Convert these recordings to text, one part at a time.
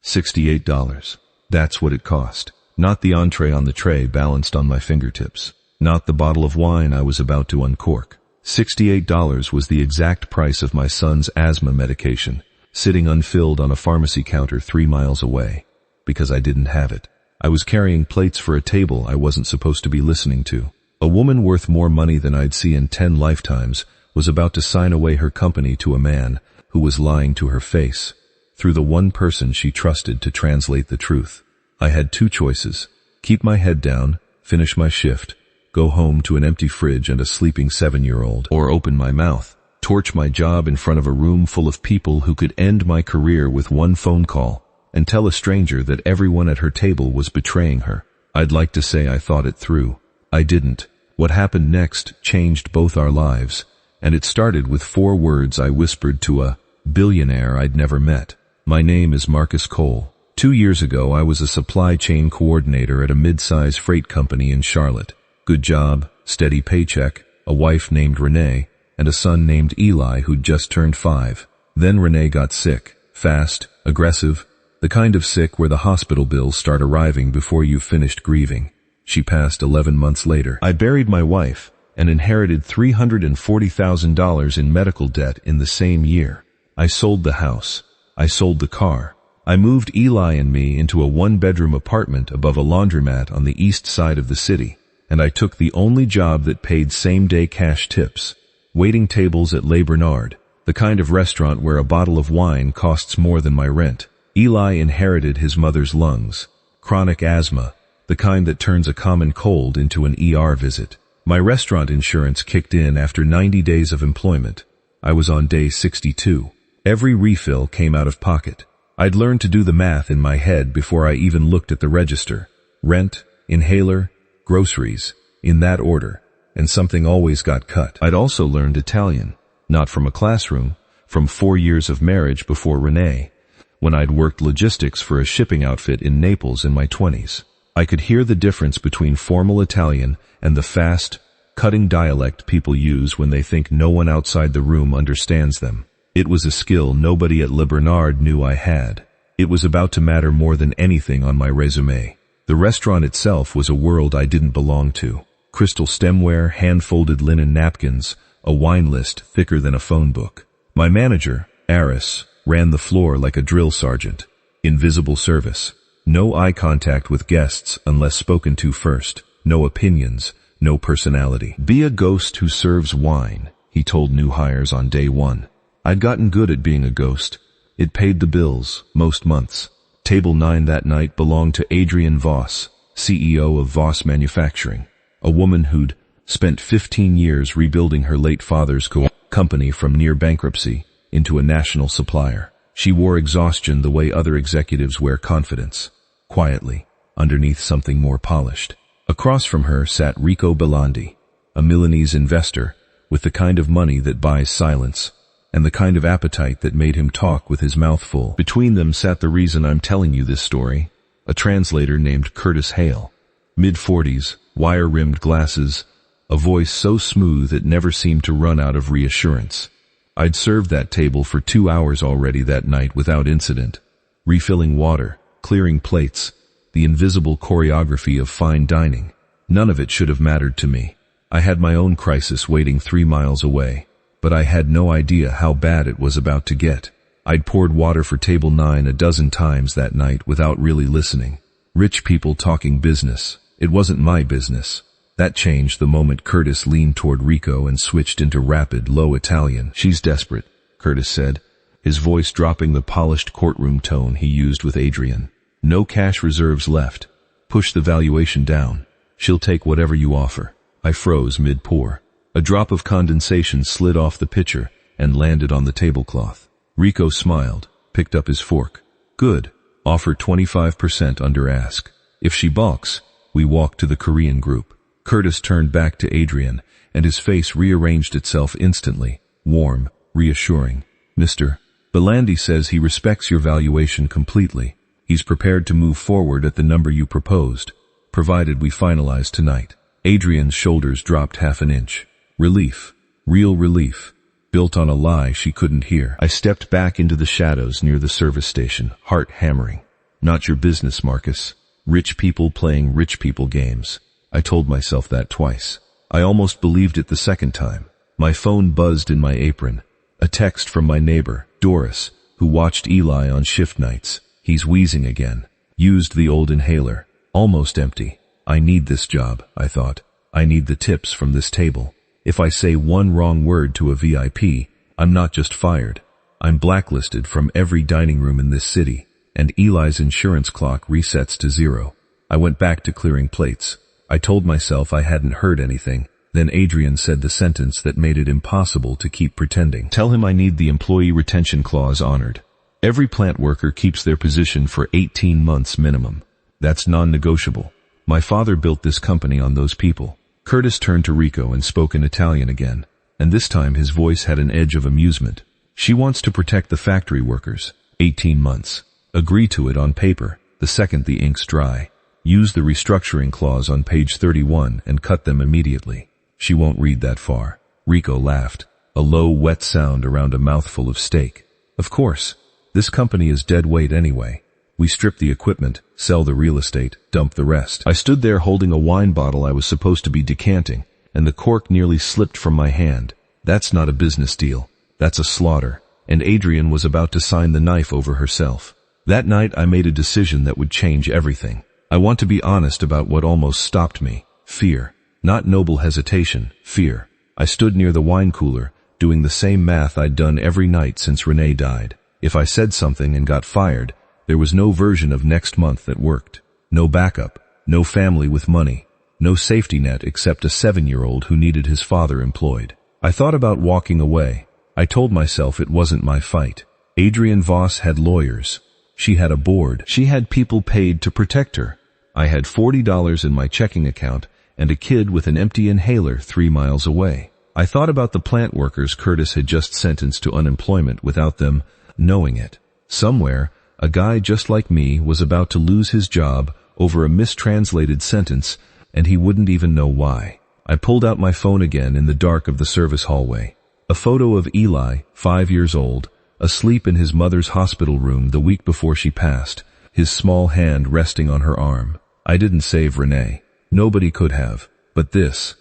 $68. That's what it cost. Not the entree on the tray balanced on my fingertips. Not the bottle of wine I was about to uncork. $68 was the exact price of my son's asthma medication, sitting unfilled on a pharmacy counter 3 miles away. Because I didn't have it. I was carrying plates for a table I wasn't supposed to be listening to. A woman worth more money than I'd see in 10 lifetimes was about to sign away her company to a man who was lying to her face, through the one person she trusted to translate the truth. I had 2 choices: keep my head down, finish my shift, go home to an empty fridge and a sleeping 7-year-old, or open my mouth, torch my job in front of a room full of people who could end my career with one phone call, and tell a stranger that everyone at her table was betraying her. I'd like to say I thought it through. I didn't. What happened next changed both our lives, and it started with 4 words I whispered to a billionaire I'd never met. My name is Marcus Cole. 2 years ago, I was a supply chain coordinator at a mid-size freight company in Charlotte. Good job, steady paycheck, a wife named Renee, and a son named Eli who'd just turned 5. Then Renee got sick. Fast, aggressive, the kind of sick where the hospital bills start arriving before you've finished grieving. She passed 11 months later. I buried my wife and inherited $340,000 in medical debt in the same year. I sold the house. I sold the car. I moved Eli and me into a 1-bedroom apartment above a laundromat on the east side of the city, and I took the only job that paid same-day cash tips, waiting tables at Le Bernard, the kind of restaurant where a bottle of wine costs more than my rent. Eli inherited his mother's lungs, chronic asthma, the kind that turns a common cold into an ER visit. My restaurant insurance kicked in after 90 days of employment. I was on day 62. Every refill came out of pocket. I'd learned to do the math in my head before I even looked at the register. Rent, inhaler, groceries, in that order, and something always got cut. I'd also learned Italian, not from a classroom, from 4 years of marriage before Renee, when I'd worked logistics for a shipping outfit in Naples in my 20s. I could hear the difference between formal Italian and the fast, cutting dialect people use when they think no one outside the room understands them. It was a skill nobody at Le Bernard knew I had. It was about to matter more than anything on my resume. The restaurant itself was a world I didn't belong to. Crystal stemware, hand-folded linen napkins, a wine list thicker than a phone book. My manager, Aris, ran the floor like a drill sergeant. Invisible service. No eye contact with guests unless spoken to first. No opinions, no personality. Be a ghost who serves wine, he told new hires on day 1. I'd gotten good at being a ghost. It paid the bills, most months. Table 9 that night belonged to Adrienne Voss, CEO of Voss Manufacturing, a woman who'd spent 15 years rebuilding her late father's company from near bankruptcy into a national supplier. She wore exhaustion the way other executives wear confidence, quietly, underneath something more polished. Across from her sat Rico Belandi, a Milanese investor with the kind of money that buys silence, and the kind of appetite that made him talk with his mouth full. Between them sat the reason I'm telling you this story, a translator named Curtis Hale. Mid-40s, wire-rimmed glasses, a voice so smooth it never seemed to run out of reassurance. I'd served that table for 2 hours already that night without incident, refilling water, clearing plates, the invisible choreography of fine dining. None of it should have mattered to me. I had my own crisis waiting 3 miles away. But I had no idea how bad it was about to get. I'd poured water for table 9 a dozen times that night without really listening. Rich people talking business. It wasn't my business. That changed the moment Curtis leaned toward Rico and switched into rapid, low Italian. She's desperate, Curtis said, his voice dropping the polished courtroom tone he used with Adrienne. No cash reserves left. Push the valuation down. She'll take whatever you offer. I froze mid-pour. A drop of condensation slid off the pitcher and landed on the tablecloth. Rico smiled, picked up his fork. Good. Offer 25% under ask. If she balks, we walk to the Korean group. Curtis turned back to Adrienne, and his face rearranged itself instantly, warm, reassuring. Mr. Belandi says he respects your valuation completely. He's prepared to move forward at the number you proposed, provided we finalize tonight. Adrienne's shoulders dropped half an inch. Relief. Real relief. Built on a lie she couldn't hear. I stepped back into the shadows near the service station, heart hammering. Not your business, Marcus. Rich people playing rich people games. I told myself that twice. I almost believed it the second time. My phone buzzed in my apron. A text from my neighbor, Doris, who watched Eli on shift nights. He's wheezing again. Used the old inhaler. Almost empty. I need this job, I thought. I need the tips from this table. If I say one wrong word to a VIP, I'm not just fired. I'm blacklisted from every dining room in this city, and Eli's insurance clock resets to 0. I went back to clearing plates. I told myself I hadn't heard anything. Then Adrian said the sentence that made it impossible to keep pretending. Tell him I need the employee retention clause honored. Every plant worker keeps their position for 18 months minimum. That's non-negotiable. My father built this company on those people. Curtis turned to Rico and spoke in Italian again, and this time his voice had an edge of amusement. She wants to protect the factory workers. 18 months. Agree to it on paper, the second the ink's dry. Use the restructuring clause on page 31 and cut them immediately. She won't read that far. Rico laughed, a low, wet sound around a mouthful of steak. Of course. This company is dead weight anyway. We strip the equipment, sell the real estate, dump the rest. I stood there holding a wine bottle I was supposed to be decanting, and the cork nearly slipped from my hand. That's not a business deal. That's a slaughter. And Adrian was about to sign the knife over herself. That night I made a decision that would change everything. I want to be honest about what almost stopped me. Fear. Not noble hesitation, fear. I stood near the wine cooler, doing the same math I'd done every night since Renee died. If I said something and got fired, there was no version of next month that worked. No backup, no family with money, no safety net except a 7-year-old who needed his father employed. I thought about walking away. I told myself it wasn't my fight. Adrian Voss had lawyers. She had a board. She had people paid to protect her. I had $40 in my checking account and a kid with an empty inhaler 3 miles away. I thought about the plant workers Curtis had just sentenced to unemployment without them knowing it. Somewhere, a guy just like me was about to lose his job over a mistranslated sentence, and he wouldn't even know why. I pulled out my phone again in the dark of the service hallway. A photo of Eli, 5 years old, asleep in his mother's hospital room the week before she passed, his small hand resting on her arm. I didn't save Renee. Nobody could have. But this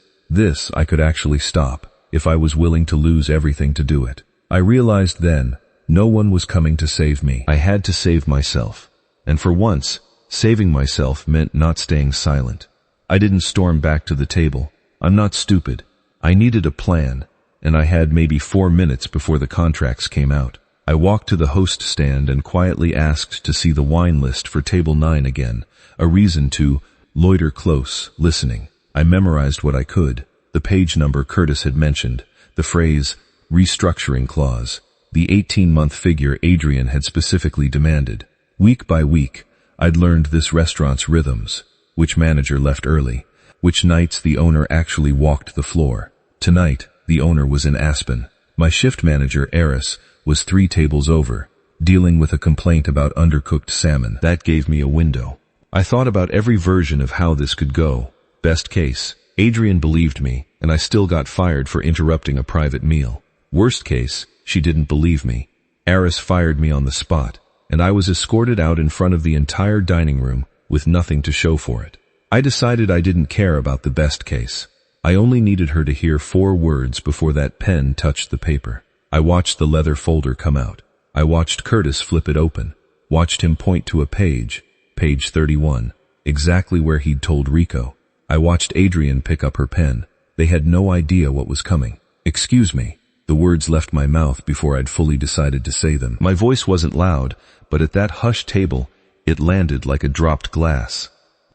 I could actually stop, if I was willing to lose everything to do it. I realized then, no one was coming to save me. I had to save myself. And for once, saving myself meant not staying silent. I didn't storm back to the table. I'm not stupid. I needed a plan, and I had maybe 4 minutes before the contracts came out. I walked to the host stand and quietly asked to see the wine list for table 9 again, a reason to loiter close, listening. I memorized what I could, the page number Curtis had mentioned, the phrase, restructuring clause, the 18-month figure Adrian had specifically demanded. Week by week, I'd learned this restaurant's rhythms, which manager left early, which nights the owner actually walked the floor. Tonight, the owner was in Aspen. My shift manager, Eris, was 3 tables over, dealing with a complaint about undercooked salmon. That gave me a window. I thought about every version of how this could go. Best case, Adrian believed me, and I still got fired for interrupting a private meal. Worst case, she didn't believe me. Eris fired me on the spot, and I was escorted out in front of the entire dining room with nothing to show for it. I decided I didn't care about the best case. I only needed her to hear 4 words before that pen touched the paper. I watched the leather folder come out. I watched Curtis flip it open, watched him point to a page 31, exactly where he'd told Rico. I watched Adrian pick up her pen. They had no idea what was coming. Excuse me. The words left my mouth before I'd fully decided to say them. My voice wasn't loud, but at that hushed table, it landed like a dropped glass.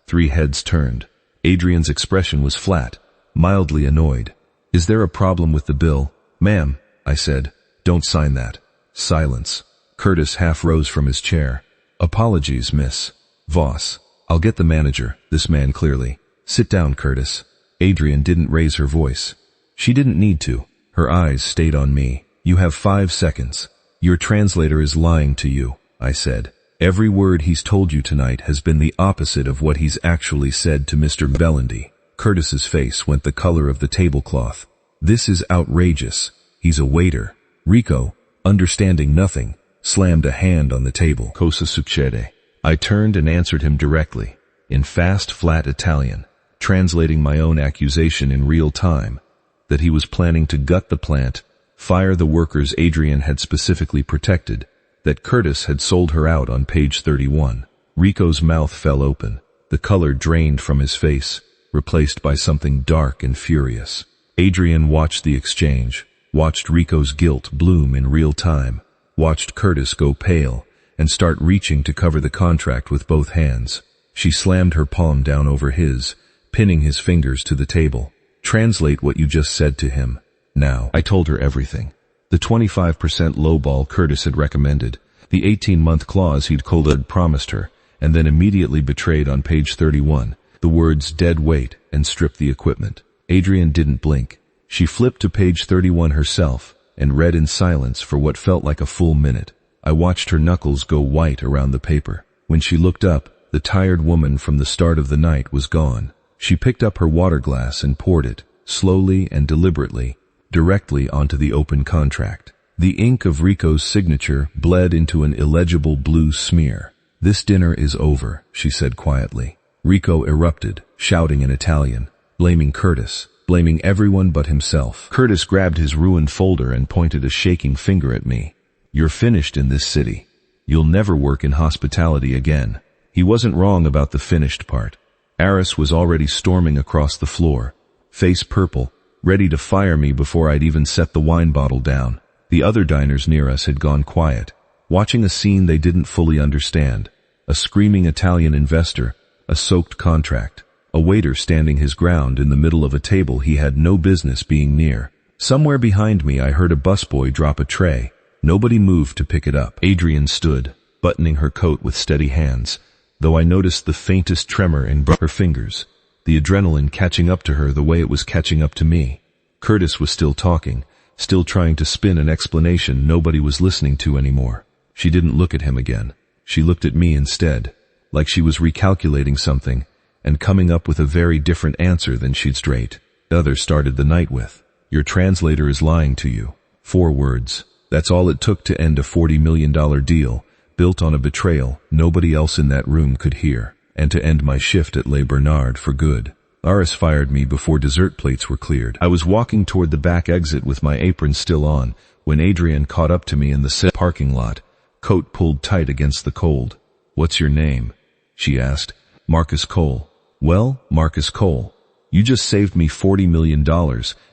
3 heads turned. Adrian's expression was flat, mildly annoyed. Is there a problem with the bill? Ma'am, I said. Don't sign that. Silence. Curtis half rose from his chair. Apologies, Miss Voss. I'll get the manager, this man clearly. Sit down, Curtis. Adrian didn't raise her voice. She didn't need to. Her eyes stayed on me. You have 5 seconds. Your translator is lying to you, I said. Every word he's told you tonight has been the opposite of what he's actually said to Mr. Bellendy. Curtis's face went the color of the tablecloth. This is outrageous. He's a waiter. Rico, understanding nothing, slammed a hand on the table. Cosa succede? I turned and answered him directly, in fast, flat Italian, translating my own accusation in real time, that he was planning to gut the plant, fire the workers Adrian had specifically protected, that Curtis had sold her out on page 31. Rico's mouth fell open. The color drained from his face, replaced by something dark and furious. Adrian watched the exchange, watched Rico's guilt bloom in real time, watched Curtis go pale and start reaching to cover the contract with both hands. She slammed her palm down over his, pinning his fingers to the table. Translate what you just said to him. Now. I told her everything. The 25% lowball Curtis had recommended, the 18-month clause he'd cold promised her, and then immediately betrayed on page 31, the words dead weight and strip the equipment. Adrian didn't blink. She flipped to page 31 herself and read in silence for what felt like a full minute. I watched her knuckles go white around the paper. When she looked up, the tired woman from the start of the night was gone. She picked up her water glass and poured it, slowly and deliberately, directly onto the open contract. The ink of Rico's signature bled into an illegible blue smear. This dinner is over, she said quietly. Rico erupted, shouting in Italian, blaming Curtis, blaming everyone but himself. Curtis grabbed his ruined folder and pointed a shaking finger at me. You're finished in this city. You'll never work in hospitality again. He wasn't wrong about the finished part. Aris was already storming across the floor, face purple, ready to fire me before I'd even set the wine bottle down. The other diners near us had gone quiet, watching a scene they didn't fully understand. A screaming Italian investor, a soaked contract, a waiter standing his ground in the middle of a table he had no business being near. Somewhere behind me I heard a busboy drop a tray. Nobody moved to pick it up. Adrian stood, buttoning her coat with steady hands, though I noticed the faintest tremor in her fingers, the adrenaline catching up to her the way it was catching up to me. Curtis was still talking, still trying to spin an explanation nobody was listening to anymore. She didn't look at him again. She looked at me instead, like she was recalculating something and coming up with a very different answer than she'd straight. The other started the night with, "Your translator is lying to you." 4 words. That's all it took to end a $40 million deal, built on a betrayal nobody else in that room could hear, and to end my shift at Le Bernard for good. Aris fired me before dessert plates were cleared. I was walking toward the back exit with my apron still on, when Adrian caught up to me in the parking lot, coat pulled tight against the cold. "What's your name?" she asked. "Marcus Cole." "Well, Marcus Cole, you just saved me $40 million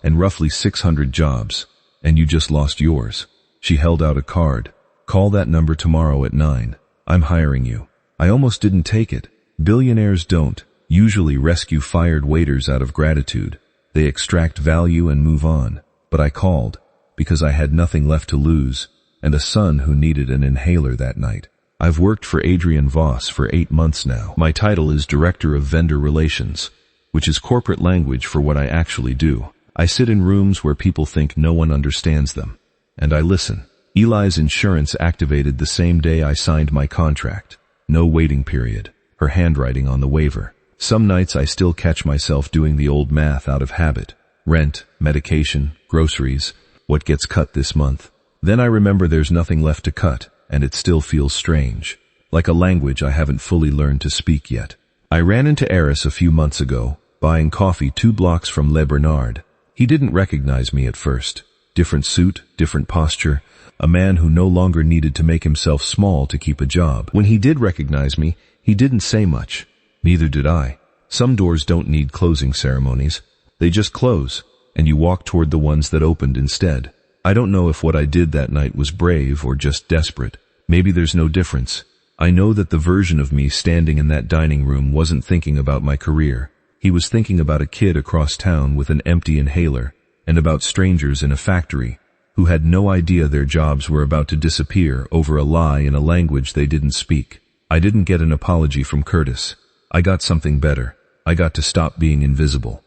and roughly 600 jobs, and you just lost yours." She held out a card. "Call that number tomorrow at 9. I'm hiring you." I almost didn't take it. Billionaires don't usually rescue fired waiters out of gratitude. They extract value and move on. But I called, because I had nothing left to lose, and a son who needed an inhaler that night. I've worked for Adrian Voss for 8 months now. My title is Director of Vendor Relations, which is corporate language for what I actually do. I sit in rooms where people think no one understands them, and I listen. Eli's insurance activated the same day I signed my contract. No waiting period. Her handwriting on the waiver. Some nights I still catch myself doing the old math out of habit. Rent, medication, groceries, what gets cut this month. Then I remember there's nothing left to cut, and it still feels strange. Like a language I haven't fully learned to speak yet. I ran into Aris a few months ago, buying coffee 2 blocks from Le Bernard. He didn't recognize me at first. Different suit, different posture, a man who no longer needed to make himself small to keep a job. When he did recognize me, he didn't say much. Neither did I. Some doors don't need closing ceremonies. They just close, and you walk toward the ones that opened instead. I don't know if what I did that night was brave or just desperate. Maybe there's no difference. I know that the version of me standing in that dining room wasn't thinking about my career. He was thinking about a kid across town with an empty inhaler, and about strangers in a factory who had no idea their jobs were about to disappear over a lie in a language they didn't speak. I didn't get an apology from Curtis. I got something better. I got to stop being invisible.